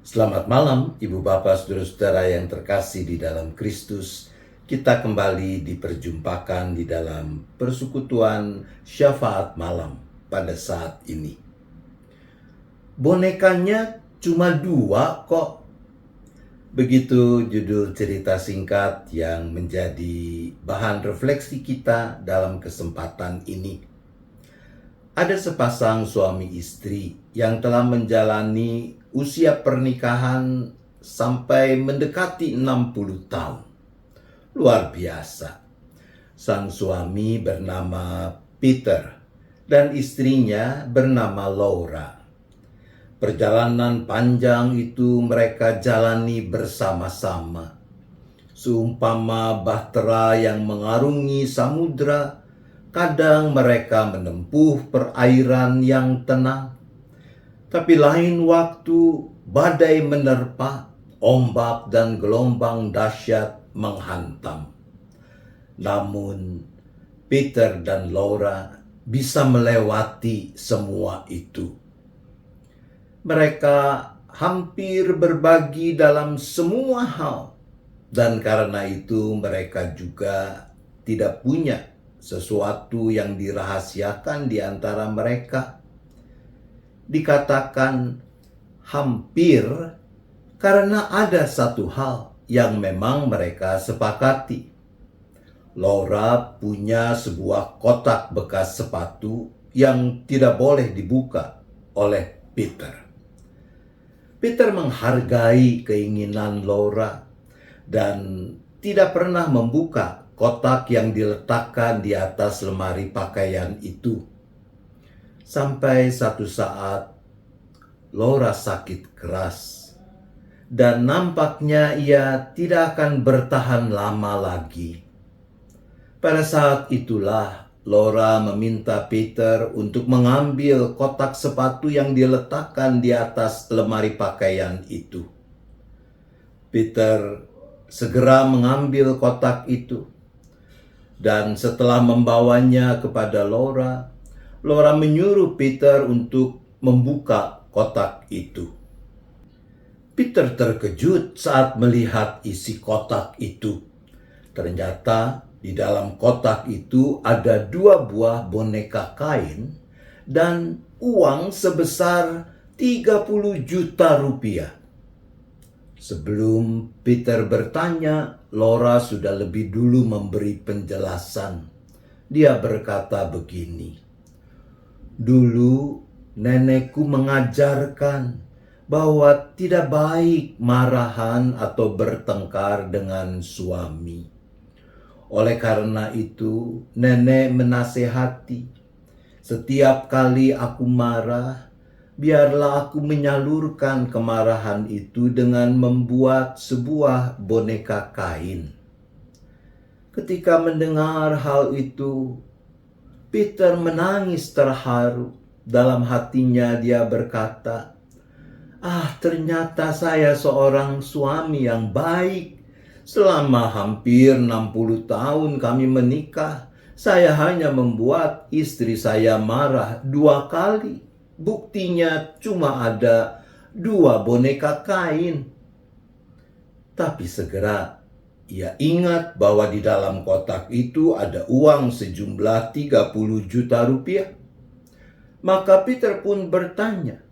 Selamat malam, Ibu Bapak, Saudara-saudara yang terkasih di dalam Kristus. Kita kembali diperjumpakan di dalam persekutuan syafaat malam pada saat ini. Bonekanya cuma 2 kok. Begitu judul cerita singkat yang menjadi bahan refleksi kita dalam kesempatan ini. Ada sepasang suami istri yang telah menjalani usia pernikahan sampai mendekati 60 tahun. Luar biasa. Sang suami bernama Peter dan istrinya bernama Laura. Perjalanan panjang itu mereka jalani bersama-sama. Seumpama bahtera yang mengarungi samudra, kadang mereka menempuh perairan yang tenang, tapi lain waktu badai menerpa, ombak dan gelombang dahsyat menghantam. Namun Peter dan Laura bisa melewati semua itu. Mereka hampir berbagi dalam semua hal, dan karena itu mereka juga tidak punya sesuatu yang dirahasiakan di antara mereka. Dikatakan hampir karena ada satu hal yang memang mereka sepakati. Laura punya sebuah kotak bekas sepatu yang tidak boleh dibuka oleh Peter. Peter menghargai keinginan Laura dan tidak pernah membuka kotak yang diletakkan di atas lemari pakaian itu. Sampai satu saat Laura sakit keras dan nampaknya ia tidak akan bertahan lama lagi. Pada saat itulah Laura meminta Peter untuk mengambil kotak sepatu yang diletakkan di atas lemari pakaian itu. Peter segera mengambil kotak itu, dan setelah membawanya kepada Laura, Laura menyuruh Peter untuk membuka kotak itu. Peter terkejut saat melihat isi kotak itu. Ternyata di dalam kotak itu ada 2 buah boneka kain dan uang sebesar 30 juta rupiah. Sebelum Peter bertanya, Laura sudah lebih dulu memberi penjelasan. Dia berkata begini, "Dulu nenekku mengajarkan bahwa tidak baik marahan atau bertengkar dengan suami. Oleh karena itu, nenek menasehati, setiap kali aku marah, biarlah aku menyalurkan kemarahan itu dengan membuat sebuah boneka kain." Ketika mendengar hal itu, Peter menangis terharu. Dalam hatinya dia berkata, ternyata saya seorang suami yang baik. Selama hampir 60 tahun kami menikah, saya hanya membuat istri saya marah 2 kali. Buktinya cuma ada 2 boneka kain. Tapi segera ia ingat bahwa di dalam kotak itu ada uang sejumlah 30 juta rupiah. Maka Peter pun bertanya,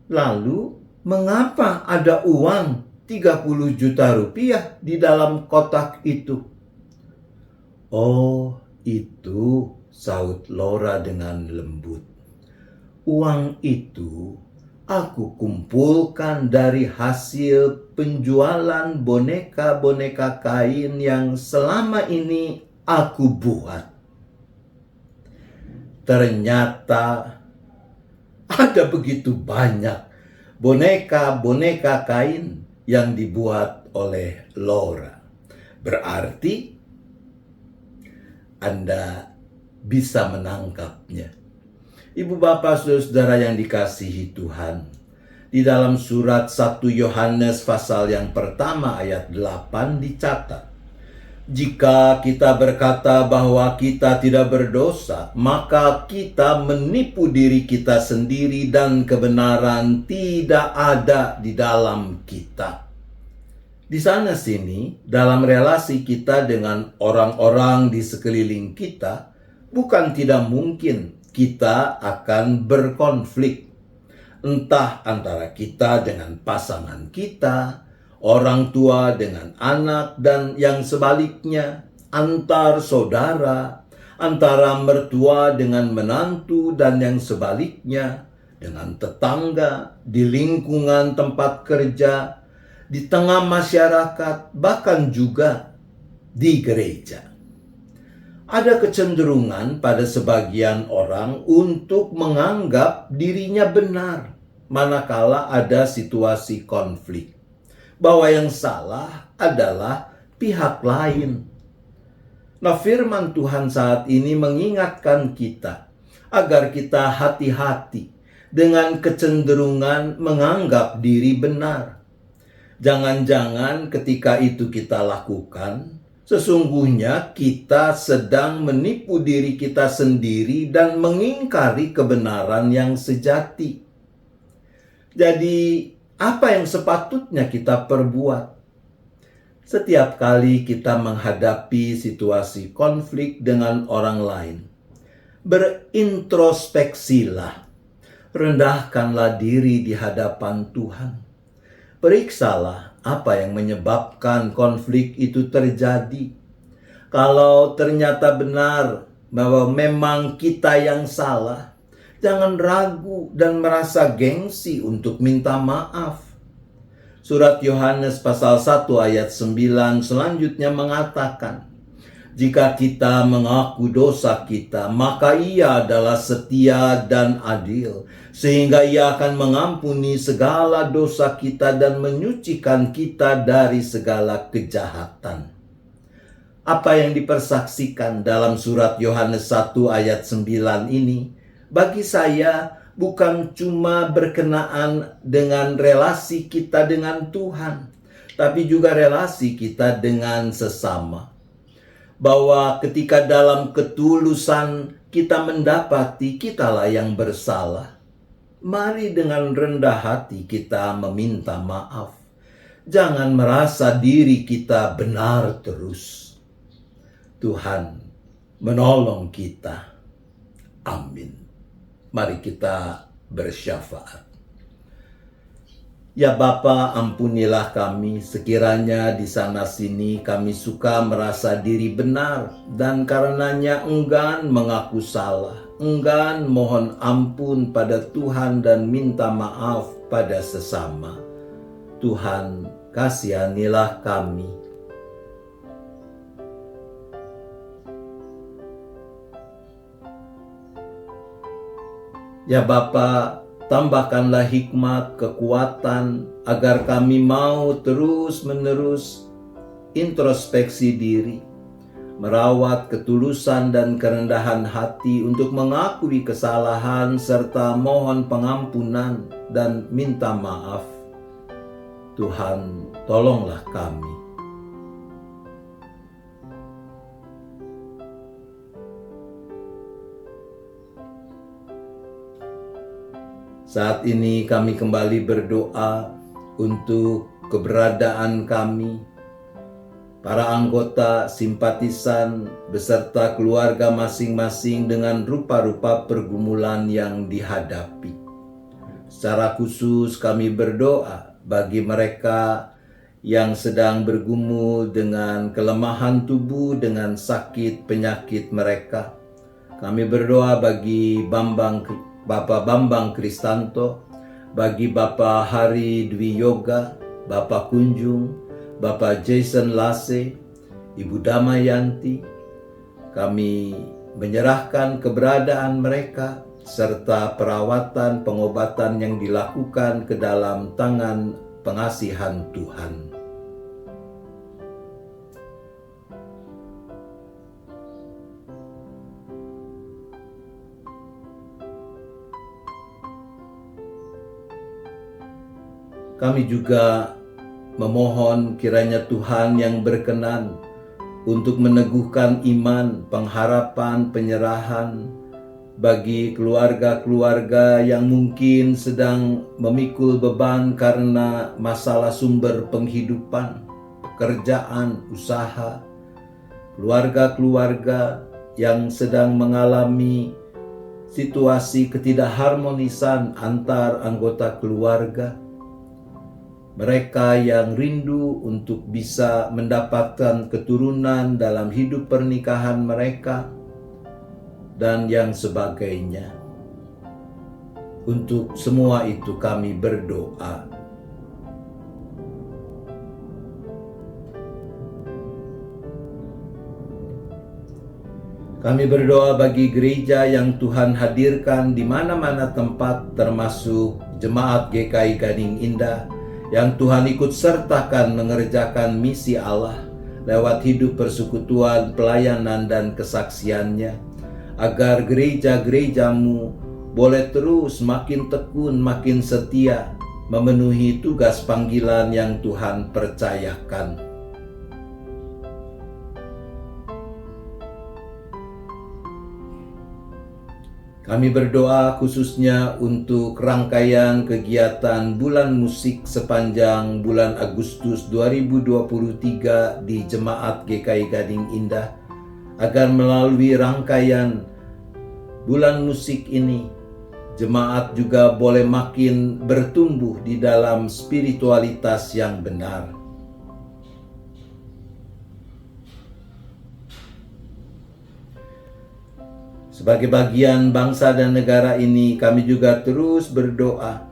"Lalu mengapa ada uang 30 juta rupiah di dalam kotak itu?" "Oh, itu," saut Laura dengan lembut. "Uang itu aku kumpulkan dari hasil penjualan boneka-boneka kain yang selama ini aku buat." Ternyata ada begitu banyak boneka-boneka kain yang dibuat oleh Laura. Berarti Anda bisa menangkapnya. Ibu bapak saudara yang dikasihi Tuhan, di dalam surat 1 Yohanes pasal yang pertama ayat 8 dicatat Jika kita berkata bahwa kita tidak berdosa, maka kita menipu diri kita sendiri dan kebenaran tidak ada di dalam kita. Di sana sini, dalam relasi kita dengan orang-orang di sekeliling kita, bukan tidak mungkin kita akan berkonflik. Entah antara kita dengan pasangan kita, orang tua dengan anak, dan yang sebaliknya, antar saudara, antara mertua dengan menantu, dan yang sebaliknya, dengan tetangga, di lingkungan tempat kerja, di tengah masyarakat, bahkan juga di gereja. Ada kecenderungan pada sebagian orang untuk menganggap dirinya benar manakala ada situasi konflik, bahwa yang salah adalah pihak lain. Nah, firman Tuhan saat ini mengingatkan kita agar kita hati-hati dengan kecenderungan menganggap diri benar. Jangan-jangan ketika itu kita lakukan, sesungguhnya kita sedang menipu diri kita sendiri dan mengingkari kebenaran yang sejati. Jadi, apa yang sepatutnya kita perbuat? Setiap kali kita menghadapi situasi konflik dengan orang lain, berintrospeksilah, rendahkanlah diri di hadapan Tuhan. Periksalah apa yang menyebabkan konflik itu terjadi. Kalau ternyata benar bahwa memang kita yang salah, jangan ragu dan merasa gengsi untuk minta maaf. Surat Yohanes pasal 1 ayat 9 selanjutnya mengatakan, jika kita mengaku dosa kita, maka Ia adalah setia dan adil, sehingga Ia akan mengampuni segala dosa kita dan menyucikan kita dari segala kejahatan. Apa yang dipersaksikan dalam surat Yohanes 1 ayat 9 ini, bagi saya bukan cuma berkenaan dengan relasi kita dengan Tuhan, tapi juga relasi kita dengan sesama. Bahwa ketika dalam ketulusan kita mendapati kitalah yang bersalah, mari dengan rendah hati kita meminta maaf. Jangan merasa diri kita benar terus. Tuhan menolong kita. Amin. Mari kita bersyafaat. Ya Bapa, ampunilah kami sekiranya di sana sini kami suka merasa diri benar dan karenanya enggan mengaku salah, enggan mohon ampun pada Tuhan dan minta maaf pada sesama. Tuhan, kasihanilah kami. Ya Bapa, tambahkanlah hikmat, kekuatan, agar kami mau terus-menerus introspeksi diri, merawat ketulusan dan kerendahan hati untuk mengakui kesalahan serta mohon pengampunan dan minta maaf. Tuhan, tolonglah kami. Saat ini kami kembali berdoa untuk keberadaan kami, para anggota simpatisan beserta keluarga masing-masing dengan rupa-rupa pergumulan yang dihadapi. Secara khusus kami berdoa bagi mereka yang sedang bergumul dengan kelemahan tubuh, dengan sakit penyakit mereka. Kami berdoa bagi Bapak Bambang Kristanto, bagi Bapak Hari Dwi Yoga, Bapak Kunjung, Bapak Jason Lase, Ibu Damayanti. Kami menyerahkan keberadaan mereka serta perawatan pengobatan yang dilakukan ke dalam tangan pengasihan Tuhan. Kami juga memohon kiranya Tuhan yang berkenan untuk meneguhkan iman, pengharapan, penyerahan bagi keluarga-keluarga yang mungkin sedang memikul beban karena masalah sumber penghidupan, pekerjaan, usaha, keluarga-keluarga yang sedang mengalami situasi ketidakharmonisan antar anggota keluarga, mereka yang rindu untuk bisa mendapatkan keturunan dalam hidup pernikahan mereka, dan yang sebagainya. Untuk semua itu kami berdoa. Kami berdoa bagi gereja yang Tuhan hadirkan di mana-mana tempat, termasuk Jemaat GKI Gading Indah, yang Tuhan ikut sertakan mengerjakan misi Allah lewat hidup persekutuan, pelayanan, dan kesaksiannya, agar gereja-gerejamu boleh terus makin tekun, makin setia memenuhi tugas panggilan yang Tuhan percayakan. Kami berdoa khususnya untuk rangkaian kegiatan bulan musik sepanjang bulan Agustus 2023 di Jemaat GKI Gading Indah, agar melalui rangkaian bulan musik ini, jemaat juga boleh makin bertumbuh di dalam spiritualitas yang benar. Sebagai bagian bangsa dan negara ini, kami juga terus berdoa.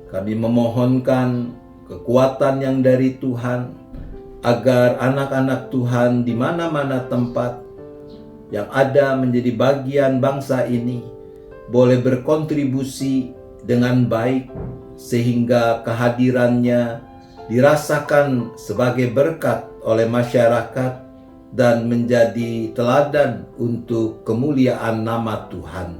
Kami memohonkan kekuatan yang dari Tuhan, agar anak-anak Tuhan di mana-mana tempat yang ada menjadi bagian bangsa ini boleh berkontribusi dengan baik, sehingga kehadirannya dirasakan sebagai berkat oleh masyarakat dan menjadi teladan untuk kemuliaan nama Tuhan.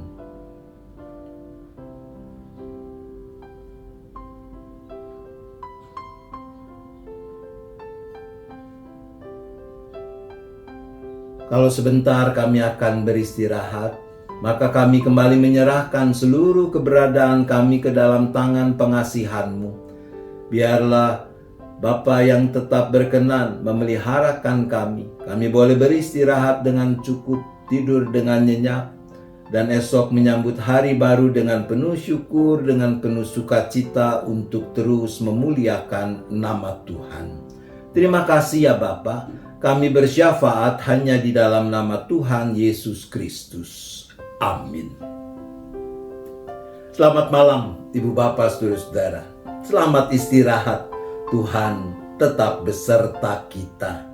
Kalau sebentar kami akan beristirahat, maka kami kembali menyerahkan seluruh keberadaan kami ke dalam tangan pengasihan-Mu. Biarlah Bapa yang tetap berkenan memeliharakan kami. Kami boleh beristirahat dengan cukup, tidur dengan nyenyak, dan esok menyambut hari baru dengan penuh syukur, dengan penuh sukacita untuk terus memuliakan nama Tuhan. Terima kasih ya Bapa. Kami bersyafaat hanya di dalam nama Tuhan Yesus Kristus. Amin. Selamat malam Ibu Bapak Saudara-saudara. Selamat istirahat. Tuhan tetap beserta kita.